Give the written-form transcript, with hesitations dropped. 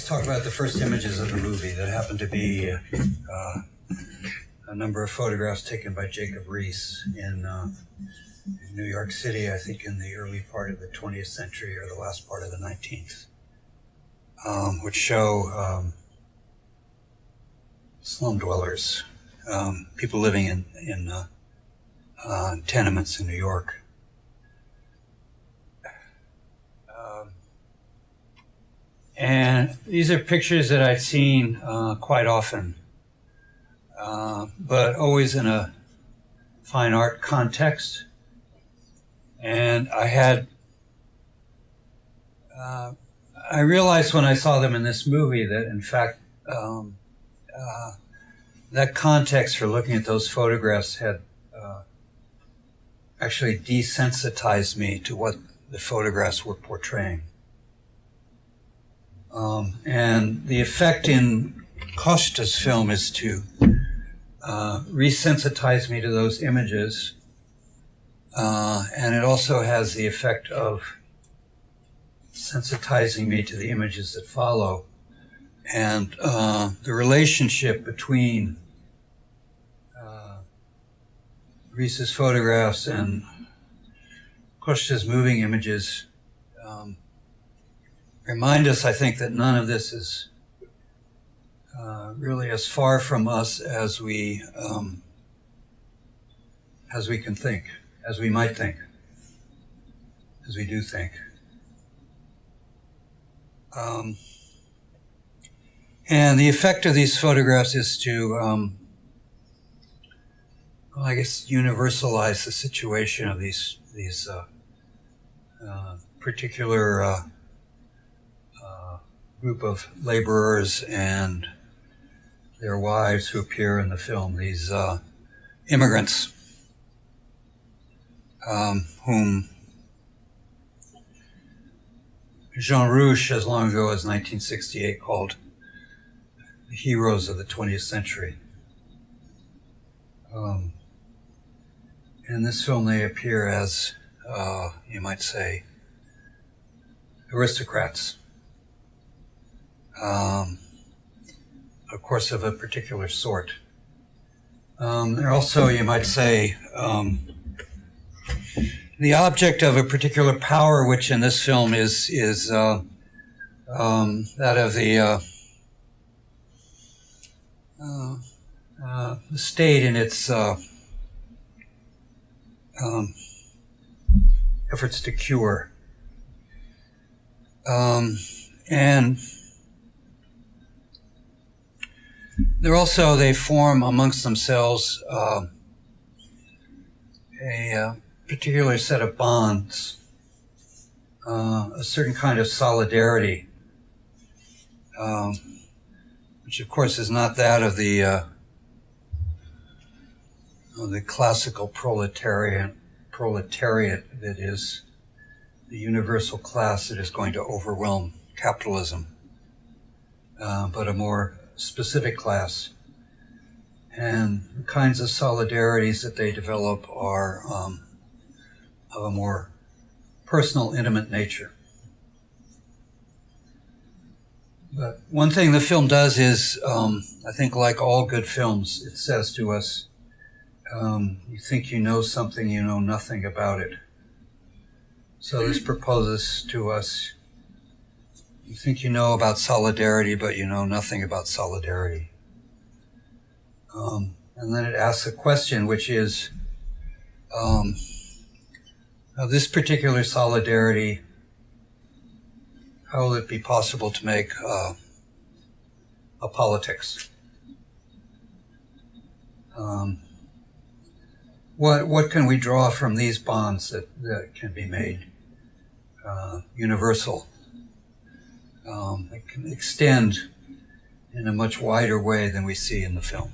just talk about the first images of the movie that happened to be a number of photographs taken by Jacob Riis in New York City, I think in the early part of the 20th century or the last part of the 19th, which show slum dwellers, people living in tenements in New York. And these are pictures that I'd seen quite often, but always in a fine art context. And I realized when I saw them in this movie that, in fact, that context for looking at those photographs had actually desensitized me to what the photographs were portraying. And the effect in Costa's film is to resensitize me to those images, and it also has the effect of sensitizing me to the images that follow. And the relationship between Riis's photographs and Costa's moving images remind us, I think, that none of this is really as far from us as we can think, as we might think, as we do think. And the effect of these photographs is to, I guess, universalize the situation of these particular group of laborers and their wives who appear in the film, these immigrants whom Jean Rouch, as long ago as 1968, called the heroes of the 20th century. In this film, they appear as, you might say, aristocrats. Of course, of a particular sort. They're also, you might say, the object of a particular power, which in this film is that of the state in its efforts to cure. And they form amongst themselves a particular set of bonds, a certain kind of solidarity, which of course is not that of the classical proletariat that is the universal class that is going to overwhelm capitalism, but a more specific class. And the kinds of solidarities that they develop are of a more personal, intimate nature. But one thing the film does is, I think like all good films, it says to us, you think you know something, you know nothing about it. So this proposes to us, you think you know about solidarity, but you know nothing about solidarity. And then it asks a question, which is, this particular solidarity, how will it be possible to make a politics? What can we draw from these bonds that can be made universal? It can extend in a much wider way than we see in the film.